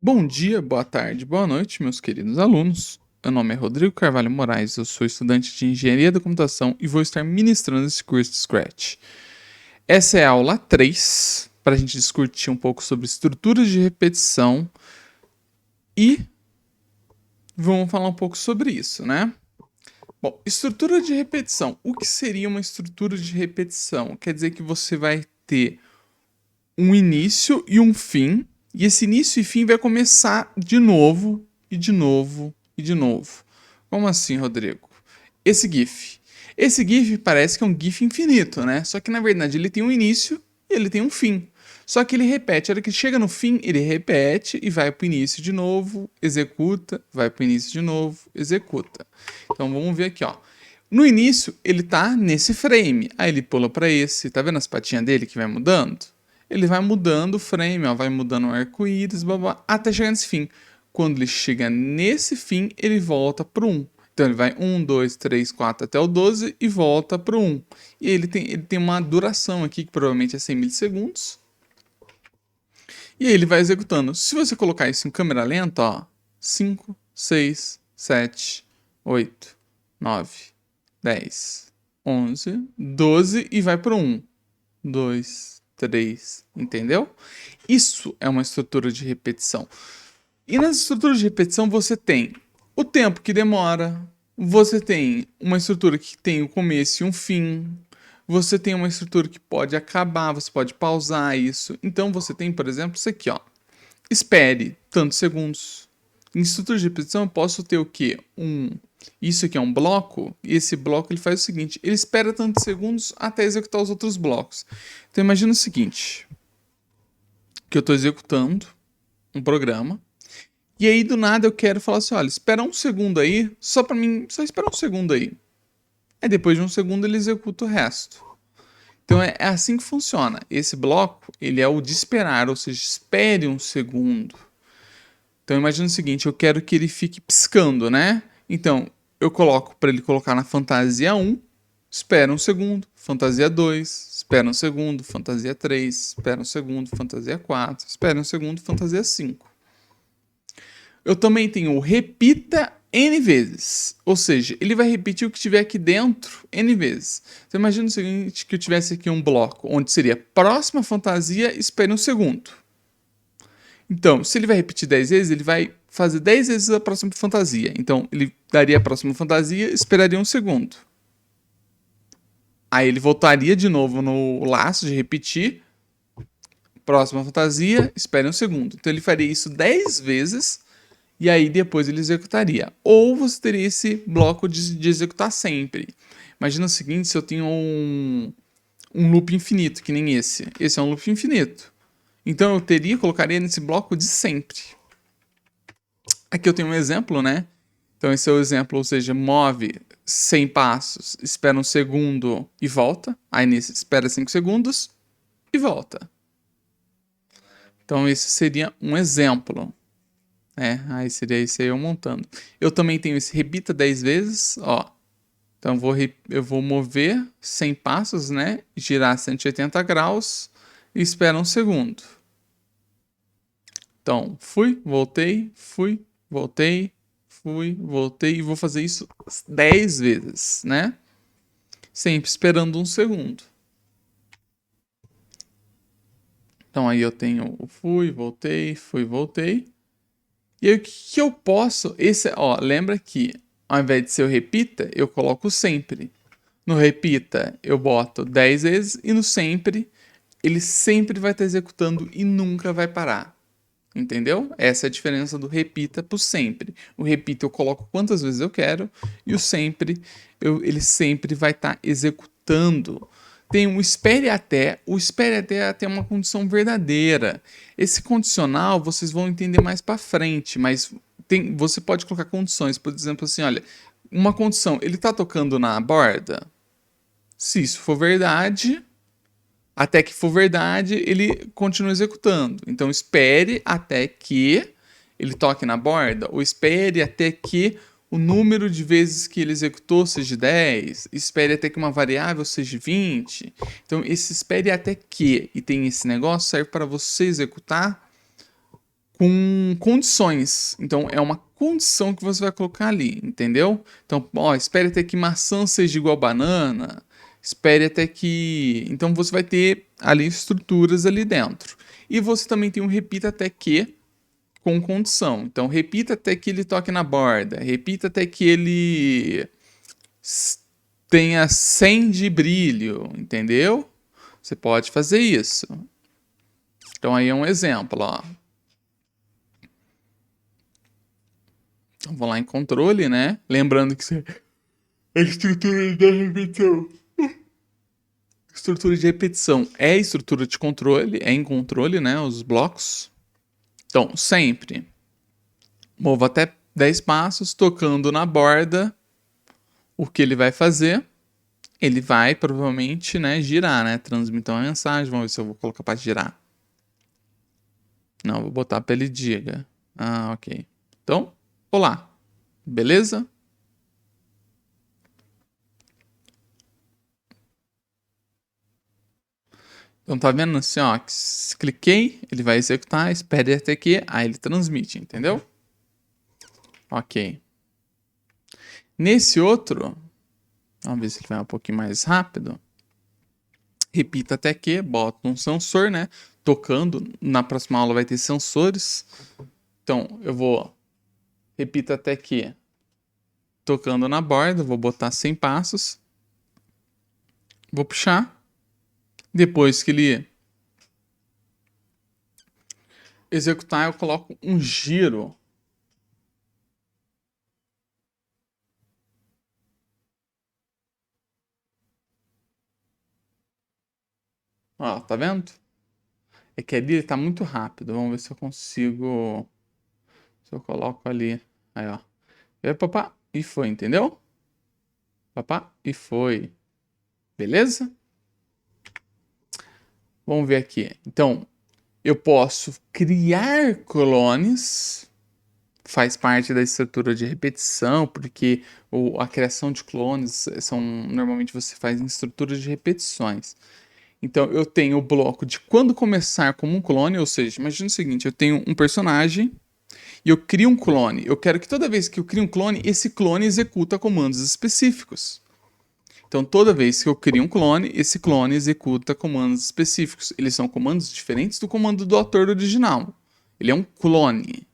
Bom dia, boa tarde, boa noite, meus queridos alunos. Meu nome é Rodrigo Carvalho Moraes, eu sou estudante de Engenharia da Computação e vou estar ministrando esse curso de Scratch. Essa é a aula 3, para a gente discutir um pouco sobre estruturas de repetição e vamos falar um pouco sobre isso, né? Bom, estrutura de repetição. O que seria uma estrutura de repetição? Quer dizer que você vai ter um início e um fim, e esse início e fim vai começar de novo, e de novo, e de novo. Como assim, Rodrigo? Esse GIF. Esse GIF parece que é um GIF infinito, né? Só que na verdade ele tem um início e ele tem um fim. Só que ele repete, a hora que chega no fim, ele repete e vai para o início de novo, executa, vai para o início de novo, executa. Então vamos ver aqui, ó. No início, ele tá nesse frame. Aí ele pula para esse. Tá vendo as patinhas dele que vai mudando? Ele vai mudando o frame, ó, vai mudando o arco-íris, até chegar nesse fim. Quando ele chega nesse fim, ele volta pro 1. Então ele vai 1, 2, 3, 4 até o 12 e volta pro 1. E ele tem uma duração aqui que provavelmente é 100 milissegundos. E aí ele vai executando. Se você colocar isso em câmera lenta, ó, 5, 6, 7, 8, 9, 10, 11, 12 e vai pro 1. 2, 3, entendeu? Isso é uma estrutura de repetição. E nas estruturas de repetição você tem o tempo que demora, você tem uma estrutura que tem um começo e um fim, você tem uma estrutura que pode acabar, você pode pausar isso. Então você tem, por exemplo, isso aqui, ó. Espere tantos segundos. Em estrutura de repetição eu posso ter o quê? Isso aqui é um bloco, e esse bloco ele faz o seguinte, ele espera tantos segundos até executar os outros blocos. Então imagina o seguinte, que eu estou executando um programa, e aí do nada eu quero falar assim, olha, espera um segundo aí, só para mim, só espera um segundo aí. Aí depois de um segundo ele executa o resto. Então é assim que funciona. Esse bloco, ele é o de esperar, ou seja, espere um segundo. Então imagina o seguinte, eu quero que ele fique piscando, né? Então eu coloco para ele colocar na fantasia 1, espera um segundo, fantasia 2, espera um segundo, fantasia 3, espera um segundo, fantasia 4, espera um segundo, fantasia 5. Eu também tenho o repita N vezes, ou seja, ele vai repetir o que tiver aqui dentro N vezes. Então imagina o seguinte, que eu tivesse aqui um bloco, onde seria próxima fantasia, espere um segundo. Então, se ele vai repetir 10 vezes, ele vai fazer 10 vezes a próxima fantasia. Então, ele daria a próxima fantasia, esperaria um segundo. Aí ele voltaria de novo no laço de repetir. Próxima fantasia, espere um segundo. Então ele faria isso 10 vezes e aí depois ele executaria. Ou você teria esse bloco de executar sempre. Imagina o seguinte, se eu tenho um loop infinito, que nem esse. Esse é um loop infinito. Então eu colocaria nesse bloco de sempre. Aqui eu tenho um exemplo, né? Então esse é o exemplo, ou seja, move 100 passos, espera um segundo e volta. Aí nesse espera 5 segundos e volta. Então esse seria um exemplo. Aí seria isso aí eu montando. Eu também tenho esse repita 10 vezes, ó. Então eu vou mover 100 passos, né? Girar 180 graus e espera um segundo. Então, fui, voltei, voltei e vou fazer isso 10 vezes, né? Sempre esperando um segundo. Então aí eu tenho o fui, voltei. E aí o que eu posso... lembra que ao invés de ser o repita, eu coloco sempre. No repita eu boto 10 vezes e no sempre, ele sempre vai estar executando e nunca vai parar. Entendeu? Essa é a diferença do repita para o sempre. O repita eu coloco quantas vezes eu quero e o sempre, ele sempre vai estar executando. Tem o espere até é uma condição verdadeira. Esse condicional vocês vão entender mais para frente, mas você pode colocar condições, por exemplo assim, olha, uma condição, ele está tocando na borda? Se isso for verdade, até que for verdade, ele continua executando. Então espere até que ele toque na borda, ou espere até que o número de vezes que ele executou seja 10, espere até que uma variável seja 20. Então esse espere até que, e tem esse negócio, serve para você executar com condições. Então, é uma condição que você vai colocar ali, entendeu? Então, ó, espere até que maçã seja igual a banana. Espere até que... Então, você vai ter ali estruturas ali dentro. E você também tem um repita até que com condição. Então, repita até que ele toque na borda. Repita até que ele tenha 100 de brilho, entendeu? Você pode fazer isso. Então, aí é um exemplo, ó. Então, vou lá em controle, né? Lembrando que a estrutura da repetição. Estrutura de repetição é estrutura de controle, é em controle, né? Os blocos. Então, sempre mova até 10 passos, tocando na borda. O que ele vai fazer? Ele vai provavelmente, né, girar, né? Transmitir uma mensagem. Vamos ver se eu vou colocar para girar. Não, vou botar para ele diga. Ah, ok. Então, olá. Beleza? Então tá vendo assim, ó, que se cliquei, ele vai executar, espere até que, aí ele transmite, entendeu? Ok. Nesse outro, vamos ver se ele vai um pouquinho mais rápido. Repita até que, bota um sensor, né? Tocando, na próxima aula vai ter sensores. Então, eu vou, repita até que, tocando na borda, vou botar 100 passos. Vou puxar. Depois que ele executar, eu coloco um giro. Ó, tá vendo? É que ali ele tá muito rápido. Vamos ver se eu consigo. Se eu coloco ali. Aí, ó. E papá, e foi, entendeu? Papá, e foi. Beleza? Vamos ver aqui. Então, eu posso criar clones. Faz parte da estrutura de repetição, porque a criação de clones são normalmente você faz em estruturas de repetições. Então eu tenho o bloco de quando começar como um clone, ou seja, imagina o seguinte, eu tenho um personagem e eu crio um clone. Eu quero que toda vez que eu crio um clone, esse clone executa comandos específicos. Então toda vez que eu crio um clone, esse clone executa comandos específicos. Eles são comandos diferentes do comando do autor original. Ele é um clone.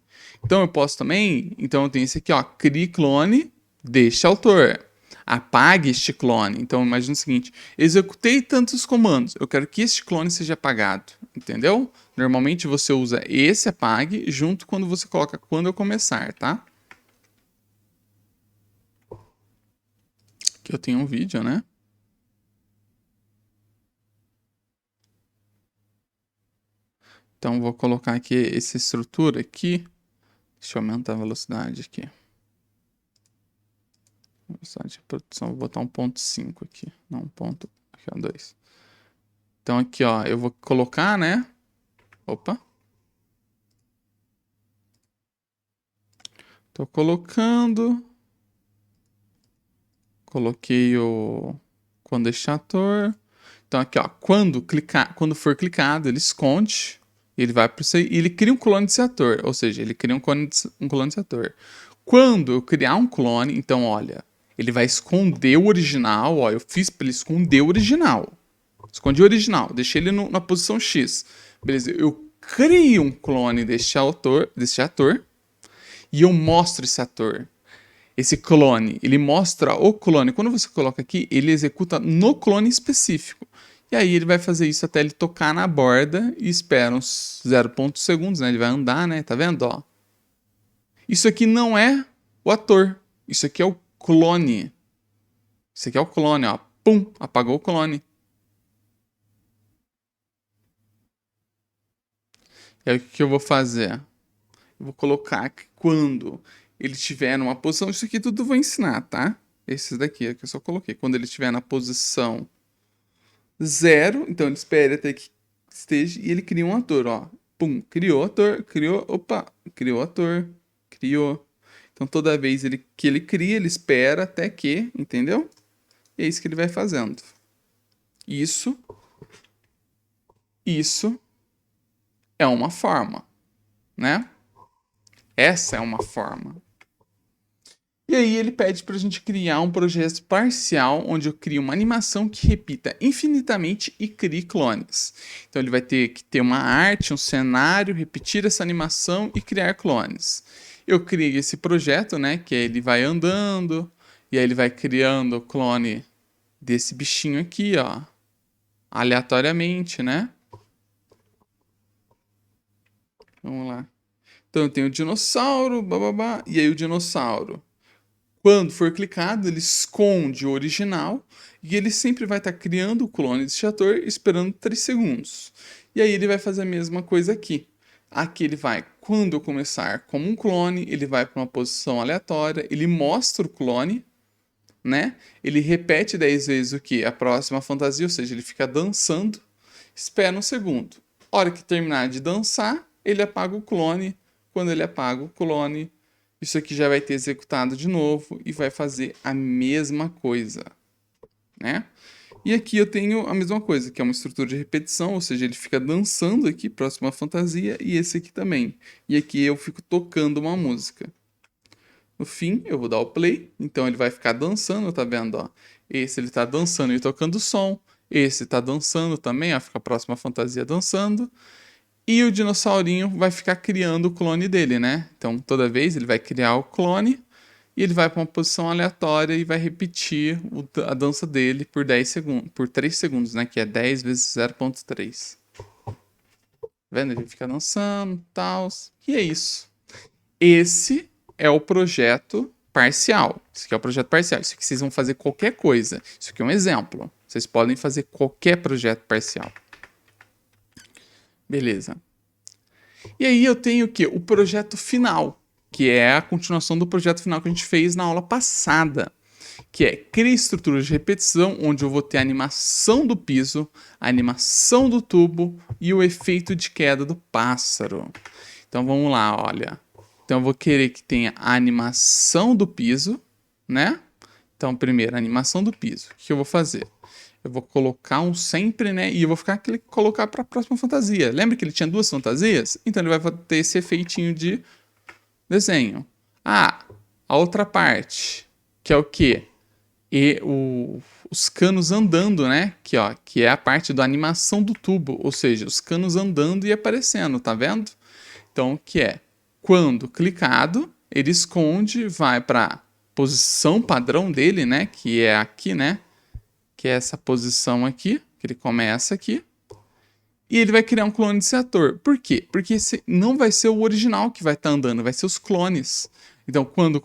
Então eu posso também, então eu tenho esse aqui, ó, crie clone deste autor. Apague este clone. Então imagina o seguinte: executei tantos comandos, eu quero que este clone seja apagado, entendeu? Normalmente você usa esse apague junto quando você coloca quando eu começar, tá? Aqui eu tenho um vídeo, né? Então vou colocar aqui essa estrutura aqui. Deixa eu aumentar a velocidade aqui. Velocidade de produção, vou botar 1.5 aqui, não 1.2. Então aqui, ó, eu vou colocar, né? Opa. Tô colocando. Coloquei o quando este ator. Então aqui, ó, quando for clicado, ele esconde, ele vai para e ele cria um clone desse ator, ou seja, ele cria um clone desse ator. Quando eu criar um clone, então olha, ele vai esconder o original, ó, eu fiz para ele esconder o original. Escondi o original, deixei ele na posição X. Beleza, eu crio um clone deste ator e eu mostro esse ator. Esse clone, ele mostra o clone. Quando você coloca aqui, ele executa no clone específico. E aí ele vai fazer isso até ele tocar na borda e espera uns 0,1 segundos, né? Ele vai andar, né? Tá vendo, ó? Isso aqui não é o ator. Isso aqui é o clone. Isso aqui é o clone, ó. Pum, apagou o clone. E aí o que eu vou fazer? Eu vou colocar que quando ele estiver numa posição, isso aqui tudo eu vou ensinar, tá? Esses daqui é que eu só coloquei. Quando ele estiver na posição 0, então ele espera até que esteja e ele cria um ator, ó. Pum, criou ator, criou, opa, criou ator, criou. Então toda vez que ele cria, ele espera até que, entendeu? E é isso que ele vai fazendo. Isso é uma forma. né? Essa é uma forma. E aí ele pede para a gente criar um projeto parcial onde eu crio uma animação que repita infinitamente e crie clones. Então ele vai ter que ter uma arte, um cenário, repetir essa animação e criar clones. Eu criei esse projeto, né, que ele vai andando e aí ele vai criando o clone desse bichinho aqui, ó, aleatoriamente, né? Vamos lá. Então eu tenho o dinossauro, bababá, e aí o dinossauro. Quando for clicado, ele esconde o original e ele sempre vai estar criando o clone desse ator esperando 3 segundos. E aí ele vai fazer a mesma coisa aqui. Aqui ele vai, quando eu começar como um clone, ele vai para uma posição aleatória, ele mostra o clone, né? Ele repete 10 vezes o que? A próxima fantasia, ou seja, ele fica dançando, espera um segundo. Hora que terminar de dançar, ele apaga o clone. Quando ele apaga o clone, isso aqui já vai ter executado de novo e vai fazer a mesma coisa, né? E aqui eu tenho a mesma coisa, que é uma estrutura de repetição, ou seja, ele fica dançando aqui, próxima fantasia, e esse aqui também. E aqui eu fico tocando uma música. No fim, eu vou dar o play, então ele vai ficar dançando, tá vendo, ó? Esse ele tá dançando e tocando som, esse tá dançando também, ó, fica a próxima fantasia dançando. E o dinossaurinho vai ficar criando o clone dele, né? Então, toda vez ele vai criar o clone e ele vai para uma posição aleatória e vai repetir a dança dele por 10 segundos, por 3 segundos, né? Que é 10 vezes 0,3. Vendo? Ele fica dançando, tal. E é isso. Esse é o projeto parcial. Esse aqui é o projeto parcial. Isso aqui vocês vão fazer qualquer coisa. Isso aqui é um exemplo. Vocês podem fazer qualquer projeto parcial. Beleza. E aí eu tenho o quê? O projeto final, que é a continuação do projeto final que a gente fez na aula passada, que é criar estruturas de repetição, onde eu vou ter a animação do piso, a animação do tubo e o efeito de queda do pássaro. Então vamos lá, olha. Então eu vou querer que tenha a animação do piso, né? Então primeiro, a animação do piso. O que eu vou fazer? Eu vou colocar um sempre, né? E eu vou colocar para a próxima fantasia. Lembra que ele tinha 2 fantasias? Então ele vai ter esse efeitinho de desenho. Ah, a outra parte, que é o quê? Os canos andando, né? Que é a parte da animação do tubo, ou seja, os canos andando e aparecendo, tá vendo? Então, o que é? Quando clicado, ele esconde, vai para posição padrão dele, né? Que é aqui, né? Que é essa posição aqui, que ele começa aqui. E ele vai criar um clone desse ator. Por quê? Porque esse não vai ser o original que vai estar andando, vai ser os clones. Então, quando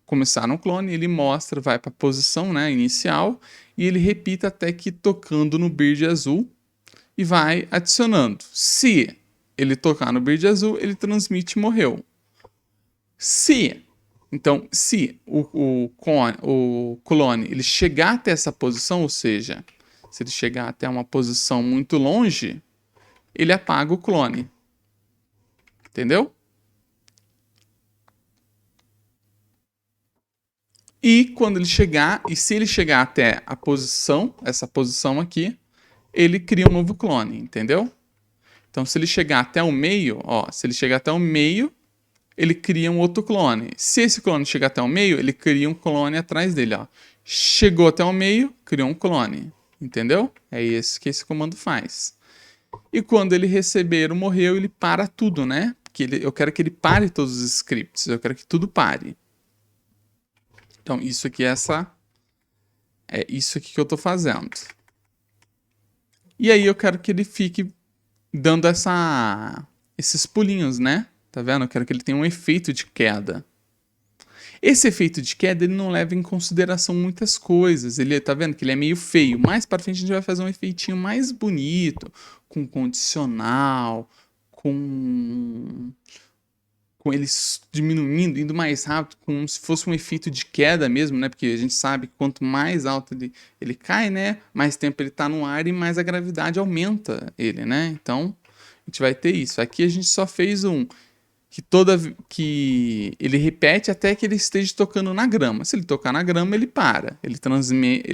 começar um clone, ele mostra, vai para a posição, né, inicial, e ele repita até que tocando no Bird azul e vai adicionando. Se ele tocar no Bird azul, ele transmite morreu. Se o clone ele chegar até essa posição, ou seja, se ele chegar até uma posição muito longe, ele apaga o clone. Entendeu? E quando ele chegar, e se ele chegar até a posição, essa posição aqui, ele cria um novo clone, entendeu? Então, se ele chegar até o meio, ó, se ele chegar até o meio, ele cria um outro clone. Se esse clone chegar até o meio, ele cria um clone atrás dele, ó. Chegou até o meio, criou um clone. Entendeu? É isso que esse comando faz. E quando ele receber o morreu, ele para tudo, né? Porque eu quero que ele pare todos os scripts. Eu quero que tudo pare. Então, isso aqui é isso aqui que eu tô fazendo. E aí eu quero que ele fique dando esses pulinhos, né? Tá vendo? Eu quero que ele tenha um efeito de queda. Esse efeito de queda ele não leva em consideração muitas coisas. Ele tá vendo que ele é meio feio. Mais para frente a gente vai fazer um efeitinho mais bonito, com condicional, com eles diminuindo, indo mais rápido, como se fosse um efeito de queda mesmo, né? Porque a gente sabe que quanto mais alto ele cai, né? Mais tempo ele tá no ar e mais a gravidade aumenta ele, né? Então a gente vai ter isso. Aqui a gente só fez que ele repete até que ele esteja tocando na grama. Se ele tocar na grama, ele para. Ele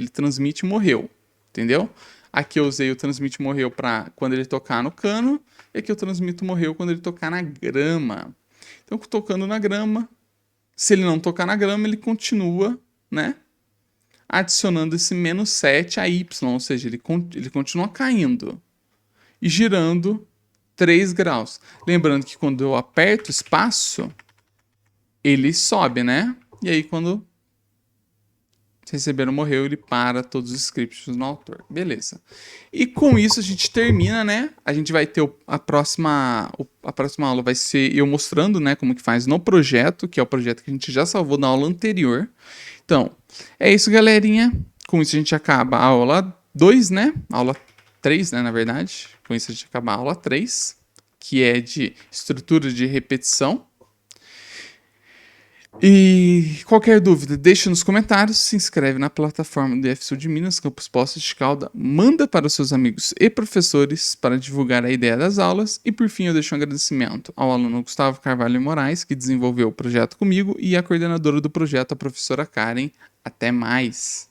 transmite e morreu. Entendeu? Aqui eu usei o transmite morreu para quando ele tocar no cano. E aqui eu transmito morreu quando ele tocar na grama. Então, tocando na grama, se ele não tocar na grama, ele continua, né? Adicionando esse menos 7 a y, ou seja, ele continua caindo e girando 3 graus. Lembrando que quando eu aperto espaço, ele sobe, né? E aí quando receberam morreu, ele para todos os scripts no autor. Beleza. E com isso a gente termina, né? A gente vai ter a próxima aula vai ser eu mostrando, né, como que faz no projeto, que é o projeto que a gente já salvou na aula anterior. Então, é isso, galerinha. Com isso a gente acaba a aula 2, né? Aula 3, né, na verdade. Com isso a gente acaba a aula 3, que é de estrutura de repetição. E qualquer dúvida, deixa nos comentários, se inscreve na plataforma do IFSU de Minas, Campus Poços de Caldas, manda para os seus amigos e professores para divulgar a ideia das aulas e por fim eu deixo um agradecimento ao aluno Gustavo Carvalho Moraes, que desenvolveu o projeto comigo, e à coordenadora do projeto, a professora Karen. Até mais!